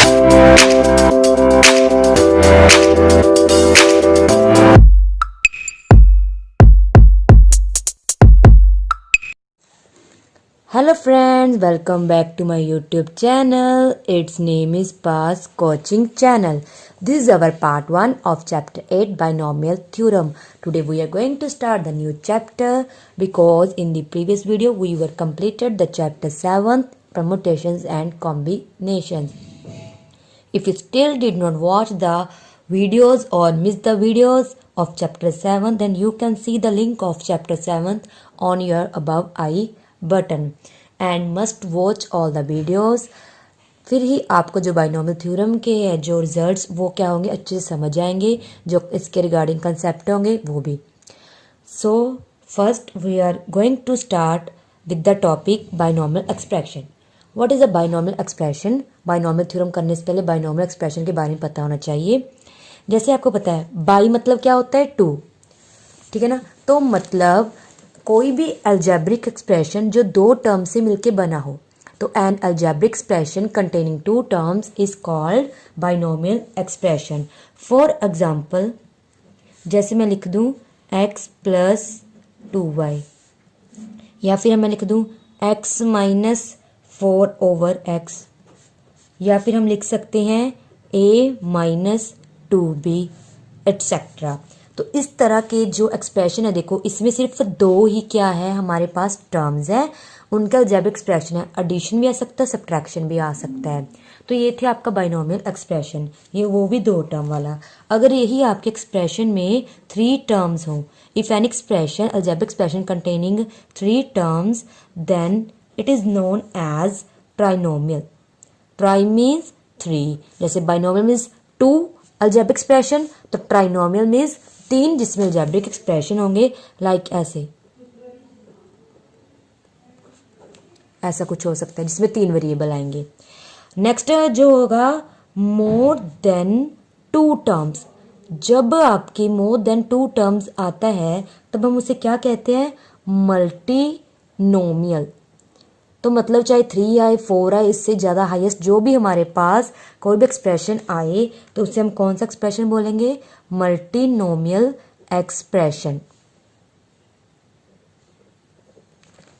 Hello friends, welcome back to my YouTube channel. Its name is Pass Coaching Channel. This is our part 1 of chapter 8 binomial theorem. Today we are going to start the new chapter because in the previous video we were completed the chapter 7 permutations and combinations. If you still did not watch the videos or missed the videos of chapter 7, then you can see the link of chapter 7 on your above I button and must watch all the videos. फिर ही आपको जो binomial theorem के जो results वो क्या होंगे अच्छे से समझ आएंगे, जो इसके रिगार्डिंग कंसेप्ट होंगे वो भी। So first we are going to start with the topic binomial expression. What is a binomial expression? Binomial theorem करने से पहले बाइनोमियल एक्सप्रेशन के बारे में पता होना चाहिए। जैसे आपको पता है बाई मतलब क्या होता है? टू, ठीक है ना। तो मतलब कोई भी अलजेब्रिक एक्सप्रेशन जो दो टर्म से मिलके बना हो, तो N algebraic expression containing two terms is called binomial expression. For example जैसे मैं लिख दूं x प्लस 2y, या फिर मैं लिख दूं x माइनस 4/x, या फिर हम लिख सकते हैं a माइनस 2b एटसेट्रा। तो इस तरह के जो एक्सप्रेशन है, देखो इसमें सिर्फ दो ही क्या है हमारे पास टर्म्स है, उनका अलजेब्रिक एक्सप्रेशन है। एडिशन भी आ सकता है, सब्ट्रैक्शन भी आ सकता है। तो ये थे आपका बाइनोमियल एक्सप्रेशन, ये वो भी दो टर्म वाला। अगर यही आपके एक्सप्रेशन में थ्री टर्म्स हो, if an expression algebraic expression containing three terms then it is known as trinomial. Tri means three, जैसे binomial means two algebraic expression, तो ट्राइनोमियल मीन्स तीन जिसमें अलजेब्रिक एक्सप्रेशन होंगे, लाइक ऐसा कुछ हो सकता है जिसमें तीन वेरिएबल आएंगे। नेक्स्ट जो होगा मोर देन टू टर्म्स। जब आपकी मोर देन टू टर्म्स आता है तब हम उसे क्या कहते हैं? मल्टीनोमियल। तो मतलब चाहे 3 आए 4 आए, इससे ज़्यादा हाईएस्ट जो भी हमारे पास कोई भी एक्सप्रेशन आए तो उसे हम कौन सा एक्सप्रेशन बोलेंगे? Multinomial expression.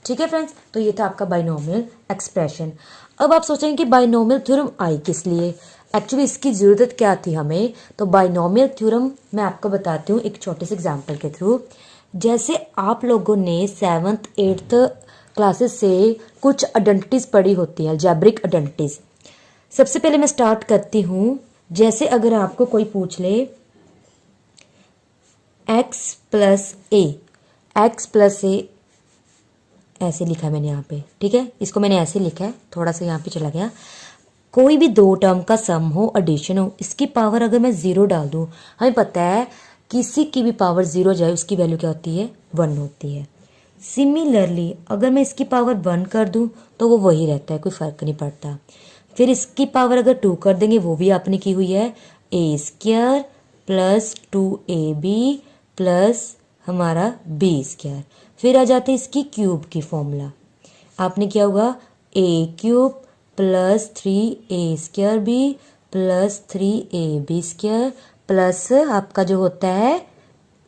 ठीक है फ्रेंड्स, तो ये था आपका बाइनोमियल एक्सप्रेशन। अब आप सोचेंगे कि बाइनोमियल थ्योरम आई किस लिए? एक्चुअली इसकी ज़रूरत क्या थी हमें? तो बाइनोमियल थ्योरम मैं आपको बताती हूँ एक छोटे से एग्जाम्पल के थ्रू। जैसे आप लोगों ने 7th 8th क्लासेस से कुछ आइडेंटिटीज पढ़ी होती है, अलजेब्रिक आइडेंटिटीज। सबसे पहले मैं स्टार्ट करती हूँ। जैसे अगर आपको कोई पूछ ले x प्लस ए, ऐसे लिखा है मैंने यहाँ पे, ठीक है, इसको मैंने ऐसे लिखा है, थोड़ा सा यहाँ पे चला गया। कोई भी दो टर्म का सम हो, एडिशन हो, इसकी पावर अगर मैं 0 डाल दूँ, हमें पता है किसी की भी पावर 0 जाए उसकी वैल्यू क्या होती है? 1 होती है। सिमिलरली अगर मैं इसकी पावर 1 कर दूं तो वो वही रहता है, कोई फ़र्क नहीं पड़ता। फिर इसकी पावर अगर 2 कर देंगे, वो भी आपने की हुई है, a² प्लस 2ab प्लस हमारा b²। फिर आ जाते हैं इसकी क्यूब की फॉर्मूला, आपने किया होगा a³ plus 3a² plus 3ab² plus आपका जो होता है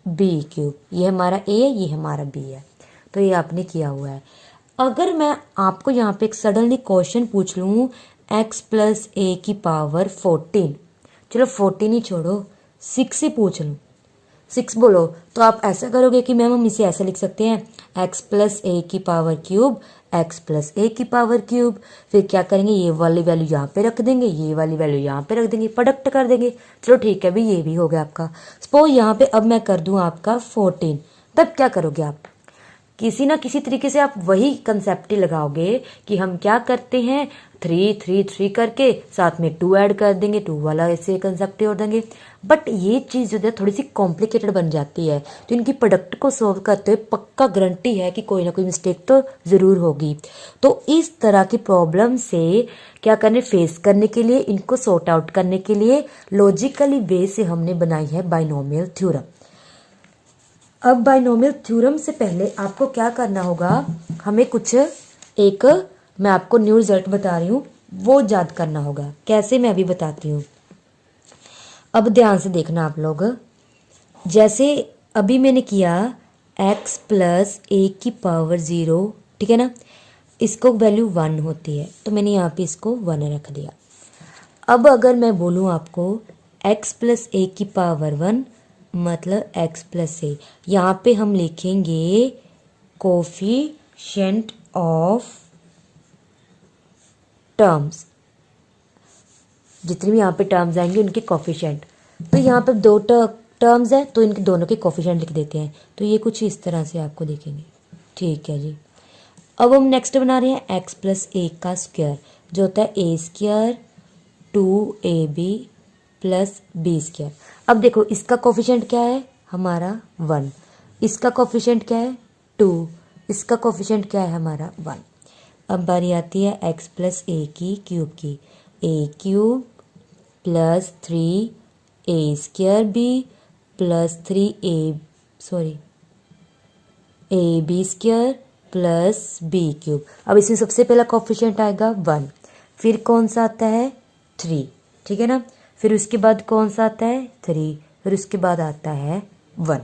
b³। ये हमारा a, ये हमारा b है, तो ये आपने किया हुआ है। अगर मैं आपको यहाँ पे एक सडनली क्वेश्चन पूछ लूँ x प्लस ए की पावर 14, चलो 14 ही छोड़ो 6 ही पूछ लूँ, 6 बोलो, तो आप ऐसा करोगे कि मैम हम इसे ऐसा लिख सकते हैं x प्लस ए की पावर क्यूब, x प्लस ए की पावर क्यूब। फिर क्या करेंगे? ये वाली वैल्यू यहाँ पे रख देंगे, ये वाली वैल्यू यहाँ पे रख देंगे, प्रोडक्ट कर देंगे। चलो ठीक है भी, ये भी हो गया आपका। सपोज यहाँ पे अब मैं कर दूँ आपका 14, तब क्या करोगे आप? किसी ना किसी तरीके से आप वही कंसेप्ट ही लगाओगे कि हम क्या करते हैं, 3 3 3 करके साथ में 2 ऐड कर देंगे, 2 वाला ऐसे कंसेप्ट ही और देंगे। बट ये चीज़ जो है थोड़ी सी कॉम्प्लिकेटेड बन जाती है, तो इनकी प्रोडक्ट को सॉल्व करते हुए पक्का गारंटी है कि कोई ना कोई मिस्टेक तो ज़रूर होगी। तो इस तरह की प्रॉब्लम से क्या करने, फेस करने के लिए, इनको सॉर्ट आउट करने के लिए लॉजिकली वे से हमने बनाई है बाइनोमियल थ्योरम। अब बाइनोमियल थ्योरम से पहले आपको क्या करना होगा, हमें कुछ एक मैं आपको न्यू रिजल्ट बता रही हूँ वो याद करना होगा। कैसे, मैं अभी बताती हूँ। अब ध्यान से देखना आप लोग। जैसे अभी मैंने किया x प्लस ए की पावर 0, ठीक है ना, इसको वैल्यू 1 होती है, तो मैंने यहाँ पे इसको 1 रख दिया। अब अगर मैं बोलूँ आपको x प्लस ए की पावर 1 मतलब x प्लस ए, यहाँ पे हम लिखेंगे कोफिशिएंट ऑफ टर्म्स, जितनी भी यहाँ पे टर्म्स आएंगे उनके कोफिशिएंट। तो यहाँ पे दो टर्म्स है तो इनके दोनों के कोफिशिएंट लिख देते हैं। तो ये कुछ इस तरह से आपको दिखेंगे, ठीक है जी। अब हम नेक्स्ट बना रहे हैं x प्लस ए का स्क्वायर, जो होता है a square 2ab plus b square. अब देखो इसका कोफिशिएंट क्या है हमारा 1, इसका कोफिशिएंट क्या है 2, इसका कोफिशिएंट क्या है हमारा 1। अब बारी आती है x प्लस ए की क्यूब की, a cube plus 3a square b plus 3ab square plus b cube. अब इसमें सबसे पहला कोफिशिएंट आएगा 1, फिर कौन सा आता है 3, ठीक है ना, फिर उसके बाद कौन सा आता है 3, फिर उसके बाद आता है 1,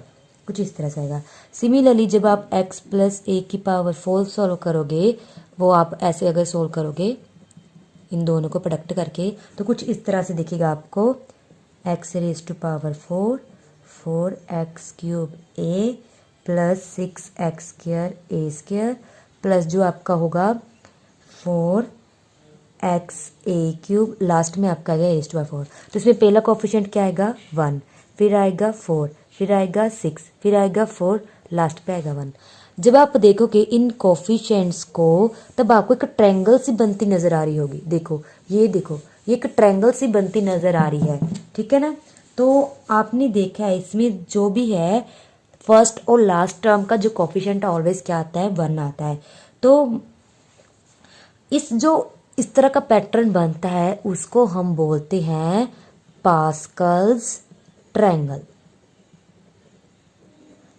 कुछ इस तरह से आएगा। सिमिलरली जब आप x प्लस ए की पावर 4 सॉल्व करोगे, वो आप ऐसे अगर सॉल्व करोगे इन दोनों को प्रोडक्ट करके, तो कुछ इस तरह से दिखेगा आपको x raise to power 4 4x cube a plus 6x square a square plus जो आपका होगा 4x ए क्यूब, लास्ट में आपका आएगा रेज टू पावर 4। तो इसमें पहला कोफिशिएंट क्या आएगा 1, फिर आएगा 4, फिर आएगा 6, फिर आएगा 4, लास्ट पे आएगा 1। जब आप देखोगे इन कोफिशिएंट्स को तब आपको एक ट्रायंगल सी बनती नजर आ रही होगी। देखो ये एक ट्रायंगल सी बनती नजर आ रही है, ठीक है ना। तो आपने देखा है इसमें जो भी है फर्स्ट और लास्ट टर्म का जो कोफिशिएंट ऑलवेज क्या आता है 1 आता है। तो इस तरह का पैटर्न बनता है उसको हम बोलते हैं पास्कल्स ट्रायंगल।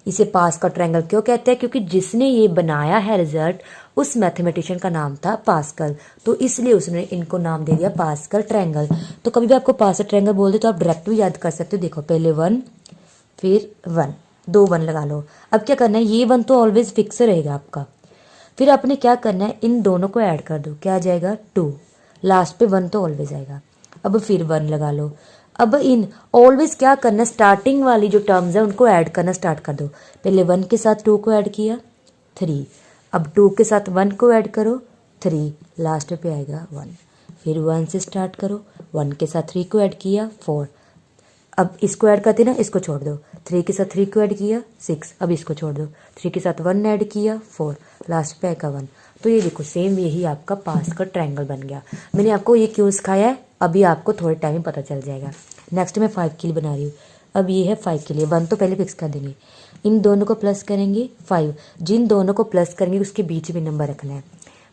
इसे पास्कल ट्रायंगल क्यों कहते हैं, क्योंकि जिसने ये बनाया है रिजल्ट उस मैथमेटिशियन का नाम था पास्कल, तो इसलिए उसने इनको नाम दे दिया पास्कल ट्रायंगल। तो कभी भी आपको पास्कल ट्रायंगल बोल दे तो आप डायरेक्ट भी याद कर सकते हो। देखो पहले 1 फिर 1, 2 1 लगा लो। अब क्या करना है, ये 1 तो ऑलवेज फिक्स रहेगा आपका, फिर आपने क्या करना है इन दोनों को ऐड कर दो, क्या आ जाएगा 2, लास्ट पे 1 तो ऑलवेज आएगा। अब फिर 1 लगा लो। अब इन ऑलवेज क्या करना, स्टार्टिंग वाली जो टर्म्स है उनको ऐड करना स्टार्ट कर दो। पहले 1 के साथ 2 को ऐड किया 3, अब 2 के साथ 1 को ऐड करो 3, लास्ट पे आएगा 1। फिर 1 से स्टार्ट करो, 1 के साथ 3 को ऐड किया 4, अब इसको ऐड करते ना, इसको छोड़ दो, 3 के साथ 3 को ऐड किया 6, अब इसको छोड़ दो, 3 के साथ 1 ऐड किया 4, लास्ट पे आएगा 1। तो ये देखो सेम यही आपका पास का ट्रायंगल बन गया। मैंने आपको ये क्यों सिखाया है अभी आपको थोड़े टाइम में पता चल जाएगा। नेक्स्ट मैं 5 के लिए बना रही हूँ। अब ये है 5 के लिए, 1 तो पहले फिक्स कर देंगे, इन दोनों को प्लस करेंगे 5, जिन दोनों को प्लस करेंगे उसके बीच में नंबर रखना है।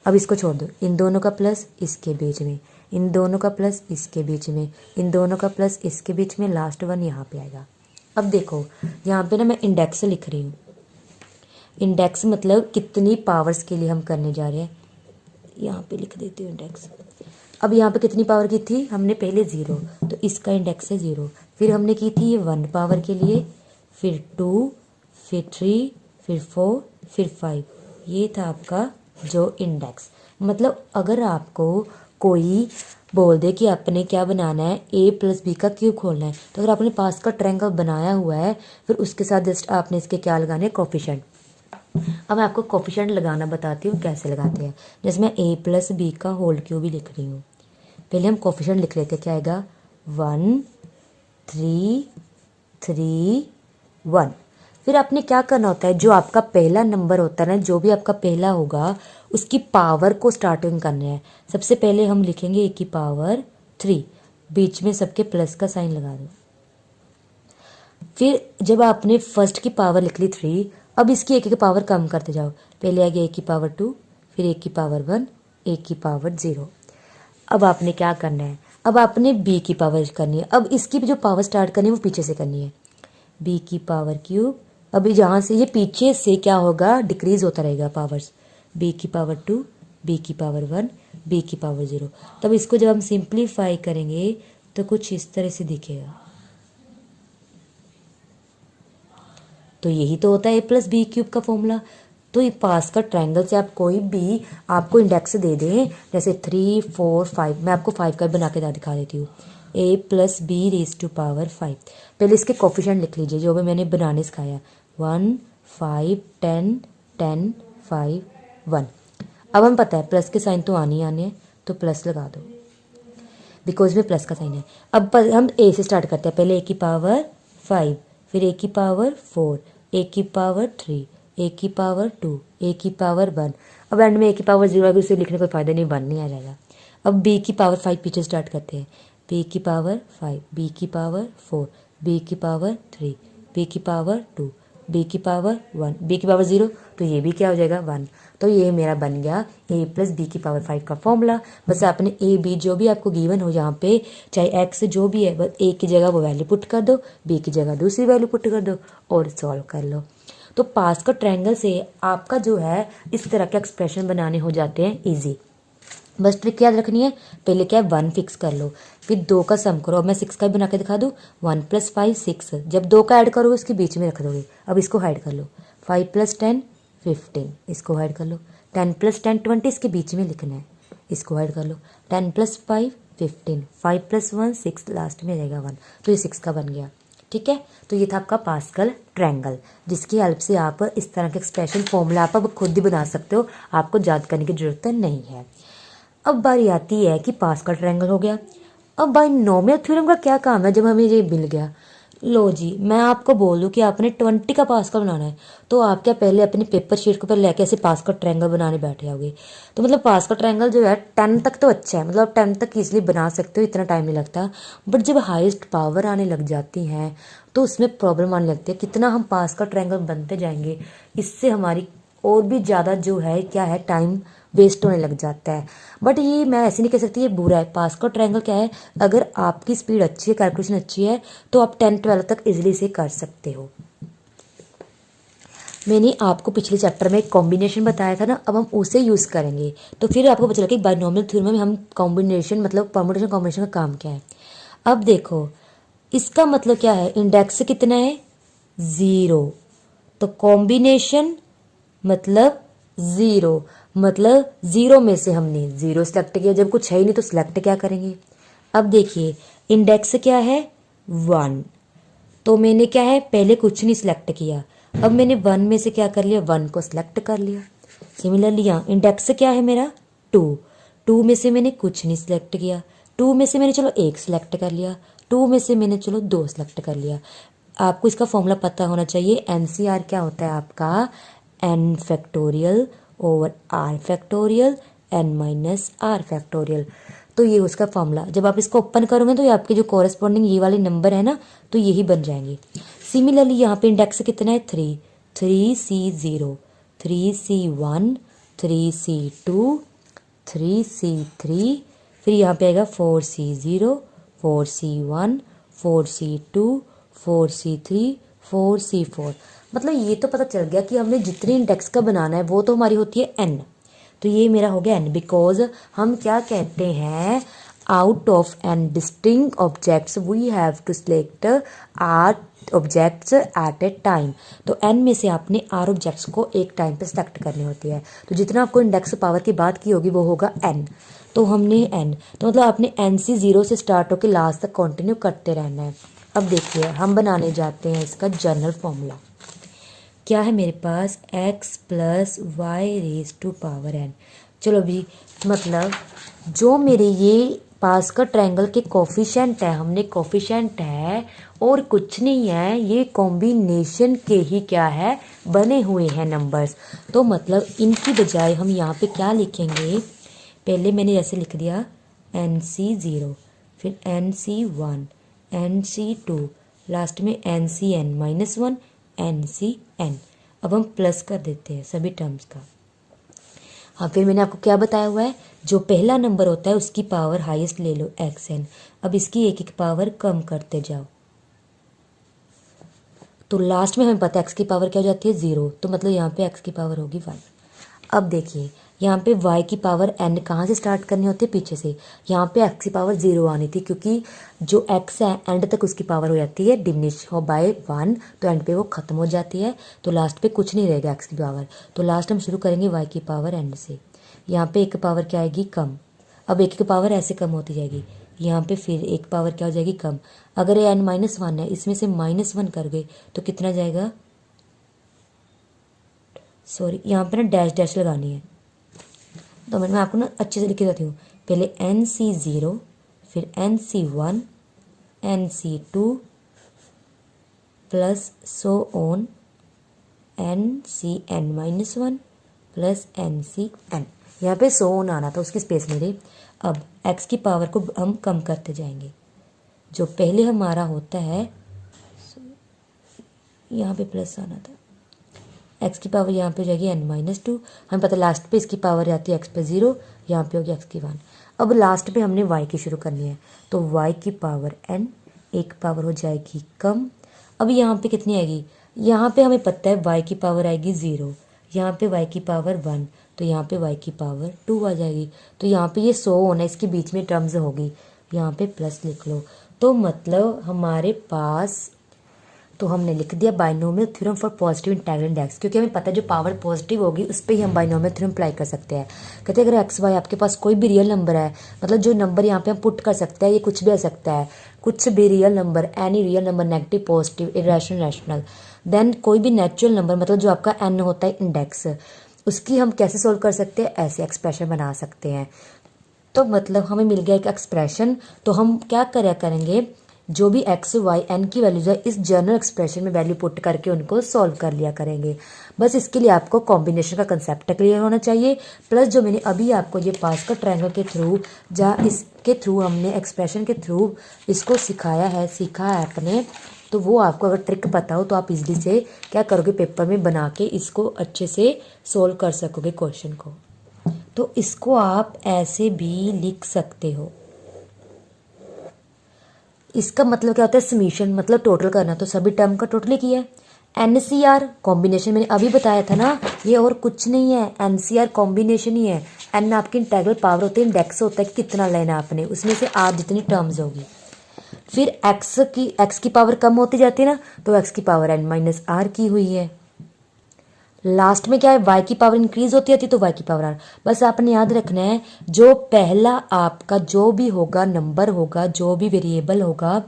अब इसको छोड़ दो, इन दोनों का प्लस इसके बीच में, इन दोनों का प्लस इसके बीच में, इन दोनों का प्लस इसके बीच में, लास्ट 1 यहाँ पे आएगा। अब देखो यहाँ पे ना मैं इंडेक्स लिख रही हूँ, इंडेक्स मतलब कितनी पावर्स के लिए हम करने जा रहे हैं, यहाँ पे लिख देती हूँ इंडेक्स। अब यहाँ पे कितनी पावर की थी हमने पहले 0, तो इसका इंडेक्स है 0, फिर हमने की थी ये 1 पावर के लिए, फिर 2, फिर 3, फिर 4, फिर 5, ये था आपका जो इंडेक्स। मतलब अगर आपको कोई बोल दे कि आपने क्या बनाना है a प्लस बी का क्यूब खोलना है, तो अगर आपने पास का ट्रायंगल बनाया हुआ है फिर उसके साथ जस्ट आपने इसके क्या लगाने हैं कोफिशिएंट। अब मैं आपको कोफिशिएंट लगाना बताती हूँ कैसे लगाते हैं। जैसे मैं a प्लस बी का होल क्यूब भी लिख रही हूँ, पहले हम कोफिशिएंट लिख लेते हैं, क्या आएगा 1 3 3 1। फिर आपने क्या करना होता है, जो आपका पहला नंबर होता है ना, जो भी आपका पहला होगा उसकी पावर को स्टार्टिंग करना है। सबसे पहले हम लिखेंगे a की पावर 3, बीच में सबके प्लस का साइन लगा दो। फिर जब आपने फर्स्ट की पावर लिख ली 3, अब इसकी एक पावर कम करते जाओ, पहले आ गया a की पावर 2, फिर a की पावर 1, a की पावर 0। अब आपने क्या करना है, अब आपने b की पावर करनी है। अब इसकी जो पावर स्टार्ट करनी है वो पीछे से करनी है, b की पावर क्यूब। अभी जहाँ से ये पीछे से क्या होगा डिक्रीज होता रहेगा पावर्स, b की पावर 2, b की पावर 1, b की पावर 0। तब इसको जब हम सिंप्लीफाई करेंगे तो कुछ इस तरह से दिखेगा। तो यही तो होता है ए प्लस बी क्यूब का फॉर्मूला। तो ये पास का ट्रायंगल से आप कोई भी आपको इंडेक्स दे दें, जैसे 3 4 5, मैं आपको 5 का बना के दिखा देती हूँ। A plus b raise to power 5। पहले इसके कोफिशिएंट लिख लीजिए जो भी मैंने बनाने सिखाया, 1 5 10 10 5 1। अब हम पता है प्लस के साइन तो आने ही आने हैं, तो प्लस लगा दो बिकॉज में प्लस का साइन है। अब हम ए से स्टार्ट करते हैं, पहले ए की पावर 5, फिर ए की पावर 4, ए की पावर 3, ए की पावर 2, ए की पावर 1। अब एंड में ए की पावर 0 आएगी, उसे लिखने का कोई फायदा नहीं, 1 नहीं आ जाएगा। अब बी की पावर 5 पीछे स्टार्ट करते हैं, बी की पावर 5, बी की पावर 4, बी की पावर 3, बी की पावर 2, बी की पावर 1, बी की पावर 0, तो ये भी क्या हो जाएगा 1। तो ये मेरा बन गया ए प्लस बी की पावर 5 का फॉर्मूला। बस आपने ए बी जो भी आपको गिवन हो यहाँ पे, चाहे एक्स जो भी है, बस ए की जगह वो वैल्यू पुट कर दो, बी की जगह दूसरी वैल्यू पुट कर दो और सॉल्व कर लो। तो पास का ट्रायंगल से आपका जो है इस तरह के एक्सप्रेशन बनाने हो जाते हैं ईजी। बस ट्रिक याद रखनी है, पहले क्या है 1 फिक्स कर लो, फिर 2 का सम करो। अब मैं 6 का भी बना के दिखा दूँ, 1 + 5 6। जब 2 का ऐड करोगे उसके बीच में रख दोगे। अब इसको हाइड कर लो, 5 + 10 15, इसको हाइड कर लो। 10 + 10 20, इसके बीच में लिखना है, इसको हाइड कर लो। 10 + 5 15, 5 + 1 6, लास्ट में रहेगा 1। तो ये 6 का बन गया। ठीक है, तो ये था आपका पास्कल ट्रायंगल, जिसकी हेल्प से आप इस तरह के एक्सप्रेशन फॉर्मूला आप अब खुद ही बना सकते हो, आपको याद करने की जरूरत नहीं है। अब बारी आती है कि पास्कल ट्रायंगल हो गया। अब बाइनोमियल थ्योरम का क्या काम है जब हमें ये मिल गया। लो जी, मैं आपको बोल दूं कि आपने 20 का पास्कल बनाना है, तो आप क्या पहले अपने पेपर शीट के ऊपर लेके ऐसे पास्कल ट्रायंगल बनाने बैठे होगे। तो मतलब पास्कल ट्रायंगल जो है 10 तक तो अच्छा है, मतलब 10 तक इजिली बना सकते हो, इतना टाइम नहीं लगता। बट जब हाईएस्ट पावर आने लग जाती हैं तो उसमें प्रॉब्लम आने लगती है। कितना हम पास्कल ट्रायंगल बनते जाएंगे, इससे हमारी और भी ज़्यादा जो है क्या है टाइम वेस्ट होने लग जाता है। बट ये मैं ऐसे नहीं कह सकती ये बुरा है। पास्कल ट्रायंगल क्या है, अगर आपकी स्पीड अच्छी है, कैलकुलेशन अच्छी है, तो आप 10 12 तक इजीली से कर सकते हो। मैंने आपको पिछले चैप्टर में एक कॉम्बिनेशन बताया था ना, अब हम उसे यूज़ करेंगे। तो फिर आपको पता चला कि बाइनोमियल थ्योरम में हम कॉम्बिनेशन मतलब परमुटेशन कॉम्बिनेशन का काम क्या है। अब देखो इसका मतलब क्या है, इंडेक्स कितना है 0, तो कॉम्बिनेशन मतलब 0, मतलब 0 में से हमने 0 सेलेक्ट किया, जब कुछ है ही नहीं तो सिलेक्ट क्या करेंगे। अब देखिए इंडेक्स क्या है 1, तो मैंने क्या है पहले कुछ नहीं सिलेक्ट किया, अब मैंने 1 में से क्या कर लिया 1 को सिलेक्ट कर लिया। सिमिलरली यहाँ इंडेक्स क्या है मेरा 2, 2 में से मैंने कुछ नहीं सिलेक्ट किया, 2 में से मैंने चलो 1 सिलेक्ट कर लिया, 2 में से मैंने चलो 2 सिलेक्ट कर लिया। आपको इसका फॉर्मूला पता होना चाहिए, NCR क्या होता है आपका n factorial over r factorial n - r factorial. तो ये उसका फॉर्मूला, जब आप इसको ओपन करोगे तो ये आपके जो कॉरेस्पॉन्डिंग ये वाले नंबर है ना, तो यही बन जाएंगे। सिमिलरली यहाँ पे इंडेक्स कितना है 3, 3C0, 3C1, 3C2, 3C3, फिर यहाँ पे आएगा 4C0, 4C1, 4C2, 4C3, 4C4। मतलब ये तो पता चल गया कि हमने जितनी इंडेक्स का बनाना है वो तो हमारी होती है n। तो ये मेरा हो गया n, बिकॉज हम क्या कहते हैं out of n distinct objects we have to select r objects at a time. तो n में से आपने r ऑब्जेक्ट्स को एक टाइम पे सिलेक्ट करनी होती है। तो जितना आपको इंडेक्स पावर की बात की होगी वो होगा n। तो हमने n, तो मतलब आपने n से 0 से स्टार्ट होकर लास्ट तक कंटिन्यू करते रहना है। अब देखिए हम बनाने जाते हैं इसका जनरल फॉर्मूला। क्या है मेरे पास x + y⁴n। चलो भी मतलब जो मेरे ये पास का ट्रायंगल के कोफिशिएंट है, हमने कोफिशिएंट है और कुछ नहीं है, ये कॉम्बिनेशन के ही क्या है बने हुए हैं नंबर्स। तो मतलब इनकी बजाय हम यहाँ पे क्या लिखेंगे, पहले मैंने जैसे लिख दिया NC0, फिर NC1, NC2, लास्ट में NCn-1, NCn। अब हम प्लस कर देते हैं सभी टर्म्स का। हाँ, फिर मैंने आपको क्या बताया हुआ है, जो पहला नंबर होता है उसकी पावर हाईएस्ट ले लो xn। अब इसकी एक एक पावर कम करते जाओ, तो लास्ट में हमें पता है x की पावर क्या हो जाती है 0, तो मतलब यहाँ पे x की पावर होगी 1। अब देखिए यहाँ पे y की पावर n कहाँ से स्टार्ट करनी होती है, पीछे से। यहाँ पे x की पावर 0 आनी थी, क्योंकि जो x है एंड तक उसकी पावर हो जाती है डिमिनिश हो बाय 1, तो एंड पे वो खत्म हो जाती है, तो लास्ट पे कुछ नहीं रहेगा x की पावर। तो लास्ट हम शुरू करेंगे y की पावर n से। यहाँ पे एक पावर क्या आएगी, कम। अब एक की पावर ऐसे कम होती जाएगी, यहाँ पे फिर एक पावर क्या हो जाएगी, कम। अगर ये n-1 है, इसमें से -1 कर गए तो कितना जाएगा, सॉरी यहाँ पे ना डैश डैश लगानी है, तो मैं आपको ना अच्छे से लिख के देती हूँ। पहले NC0, फिर NC1, NC2 plus so on NCn-1 plus NCn। यहाँ पे सो ऑन आना था, उसकी स्पेस मेरे। अब x की पावर को हम कम करते जाएंगे। जो पहले हमारा होता है, यहाँ पे प्लस आना था, x की पावर यहाँ पे हो जाएगी n-2। हमें पता लास्ट पे इसकी पावर आती है x पे 0, यहाँ पे होगी x की 1। अब लास्ट पे हमने y की शुरू करनी है, तो y की पावर n, एक पावर हो जाएगी कम। अब यहाँ पे कितनी आएगी, यहाँ पे हमें पता है y की पावर आएगी 0, यहाँ पे y की पावर 1, तो यहाँ पे y की पावर 2 आ जाएगी। तो यहाँ पे ये 100 होना, इसके बीच में टर्म्स होगी, यहाँ पे प्लस लिख लो। तो मतलब हमारे पास, तो हमने लिख दिया binomial theorem for positive integral index, क्योंकि हमें पता है जो पावर पॉजिटिव होगी उस पर ही हम बाइनोमियल थ्योरम अप्लाई कर सकते हैं। कहते हैं अगर एक्स वाई आपके पास कोई भी रियल नंबर है, मतलब जो नंबर यहाँ पे हम पुट कर सकते हैं, ये कुछ भी आ सकता है, कुछ भी real number, any real number, negative, positive, irrational, rational, then कोई भी नेचुरल नंबर, मतलब जो आपका एन होता है इंडेक्स, उसकी हम कैसे सोल्व कर सकते हैं, ऐसे एक्सप्रेशन बना सकते हैं। तो मतलब हमें मिल गया एक एक्सप्रेशन, तो हम क्या करेंगे, जो भी एक्स वाई एन की वैल्यूज है इस जनरल एक्सप्रेशन में वैल्यू पुट करके उनको सॉल्व कर लिया करेंगे। बस इसके लिए आपको कॉम्बिनेशन का कंसेप्ट क्लियर होना चाहिए, प्लस जो मैंने अभी आपको ये पास्कल ट्रायंगल के थ्रू, जहाँ इसके थ्रू हमने एक्सप्रेशन के थ्रू इसको सीखा है अपने, तो वो आपको अगर ट्रिक पता हो तो आप इजली से क्या करोगे, पेपर में बना के इसको अच्छे से सोल्व कर सकोगे क्वेश्चन को। तो इसको आप ऐसे भी लिख सकते हो। इसका मतलब क्या होता है, समीशन, मतलब टोटल करना, तो सभी टर्म का टोटल ही किया है। NCR कॉम्बिनेशन मैंने अभी बताया था ना, ये और कुछ नहीं है, NCR कॉम्बिनेशन ही है। एन आपकी इंटीग्रल पावर होती है, इंडेक्स होता है कि कितना लेना आपने, उसमें से आर जितनी टर्म्स होगी। फिर एक्स की पावर कम होती जाती है ना, तो एक्स की पावर n-r की हुई है। लास्ट में क्या है, y की पावर इंक्रीज होती है तो y की पावर r। बस आपने याद रखना है, जो पहला आपका जो भी होगा नंबर होगा, जो भी वेरिएबल होगा,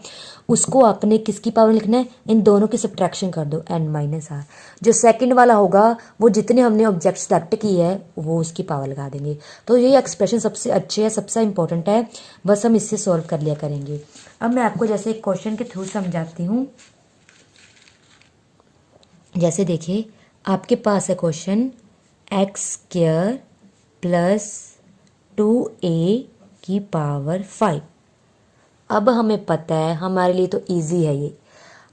उसको आपने किसकी पावर लिखना है, इन दोनों की सब्ट्रैक्शन कर दो, n-r। जो सेकंड वाला होगा वो जितने हमने ऑब्जेक्ट सेलेक्ट किए है वो उसकी पावर लगा देंगे। तो ये एक्सप्रेशन सबसे अच्छे है, सबसे इंपॉर्टेंट है, बस हम इससे सॉल्व कर लिया करेंगे। अब मैं आपको जैसे एक क्वेश्चन के थ्रू समझाती हूँ। जैसे देखिए, आपके पास है क्वेश्चन x² प्लस 2a की पावर 5। अब हमें पता है, हमारे लिए तो इजी है ये,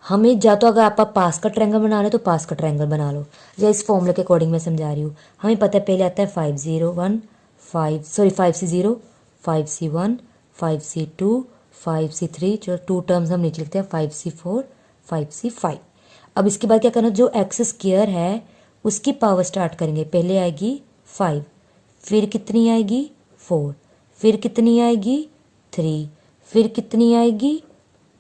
हमें जा तो अगर आप पास्कल ट्रायंगल बना रहे हो तो पास्कल ट्रायंगल बना लो, या इस फॉर्मूले के अकॉर्डिंग मैं समझा रही हूँ। हमें पता है पहले आता है 5c0, 5c1, 5c2, 5c3, जो 2 टर्म्स हम नीचे लिखते हैं, 5c4, 5c5। अब इसके बाद क्या करना, जो x² है उसकी पावर स्टार्ट करेंगे, पहले आएगी 5, फिर कितनी आएगी 4, फिर कितनी आएगी 3, फिर कितनी आएगी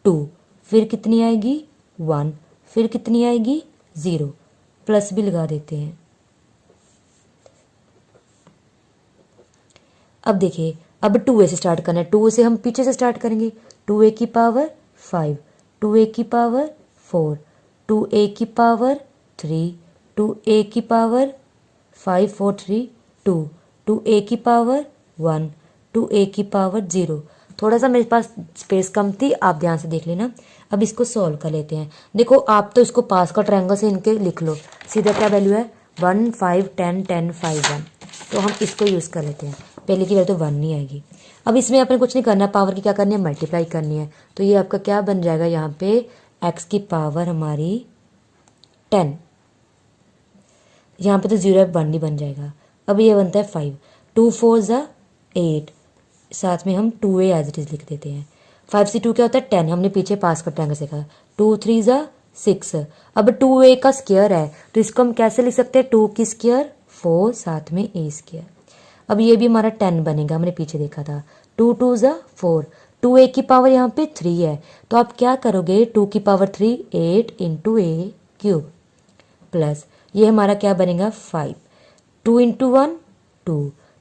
2, फिर कितनी आएगी 1, फिर कितनी आएगी 0, प्लस भी लगा देते हैं। अब देखिए, अब 2a से स्टार्ट करना है, 2 से हम पीछे से स्टार्ट करेंगे, 2a की पावर 5, 2a की पावर 4, 2a की पावर 3, 2a की पावर 5, 4, 3, 2, 2a की पावर 1, 2a की पावर 0। थोड़ा सा मेरे पास स्पेस कम थी, आप ध्यान से देख लेना। अब इसको सॉल्व कर लेते हैं। देखो, आप तो इसको पास्कल ट्रायंगल से इनके लिख लो, सीधा क्या वैल्यू है 1, 5, 10, 10, 5, 1। तो हम इसको यूज़ कर लेते हैं, पहले की वैल्यू तो 1 नहीं आएगी। अब इसमें अपने कुछ नहीं करना, पावर की क्या करनी है, मल्टीप्लाई करनी है। तो ये आपका क्या बन जाएगा, यहाँ पे x की पावर हमारी 10, यहाँ पे तो 0 1 नहीं बन जाएगा। अब ये बनता है 5, 2 4 ज़ा 8, साथ में हम 2a एज इट इज लिख देते हैं। 5 से 2 क्या होता है 10, हमने पीछे पास का ट्रायंगल सीखा। 2 3 ज़ा 6। अब 2a का स्क्वायर है तो इसको हम कैसे लिख सकते हैं, 2 की स्क्वायर 4, साथ में a स्क्वायर। अब ये भी हमारा 10 बनेगा, हमने पीछे देखा था। 2 2 ज़ा 4, 2 ए की पावर यहाँ पे 3 है, तो आप क्या करोगे, 2 की पावर 3 8 इंटू ए क्यूब प्लस ये हमारा क्या बनेगा 5, 2 इंटू 1 2,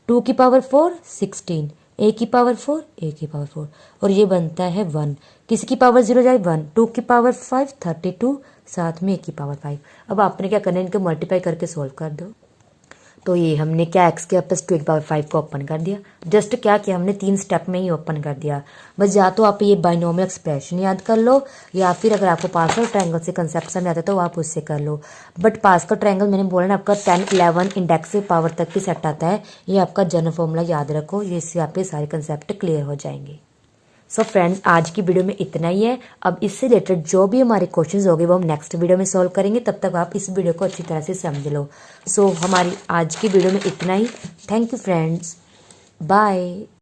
2 की पावर 4 16, ए की पावर 4 ए की पावर 4 और ये बनता है 1, किसी की पावर 0 जाए 1, 2 की पावर 5 32, साथ में ए की पावर 5। अब आपने क्या करना है, इनको मल्टीप्लाई करके सोल्व कर दो। तो ये हमने क्या एक्स के प्लस 2 की पावर 5 को ओपन कर दिया, जस्ट क्या किया हमने 3 स्टेप में ही ओपन कर दिया। बस या तो आप ये बाइनोमियल एक्सप्रेशन याद कर लो, या फिर अगर आपको पास्कल ट्रायंगल से कंसेप्ट समझ आता है तो आप उससे कर लो। बट पास्कल ट्रायंगल मैंने बोला ना आपका 10 11 इंडेक्स से पावर तक भी सेट आता है, ये आपका जनरल फॉर्मूला याद रखो, ये इससे आपके सारे कंसेप्ट क्लियर हो जाएंगे। सो फ्रेंड्स आज की वीडियो में इतना ही है। अब इससे रिलेटेड जो भी हमारे क्वेश्चंस होंगे वो हम नेक्स्ट वीडियो में सॉल्व करेंगे, तब तक आप इस वीडियो को अच्छी तरह से समझ लो। सो हमारी आज की वीडियो में इतना ही। Thank you friends, bye.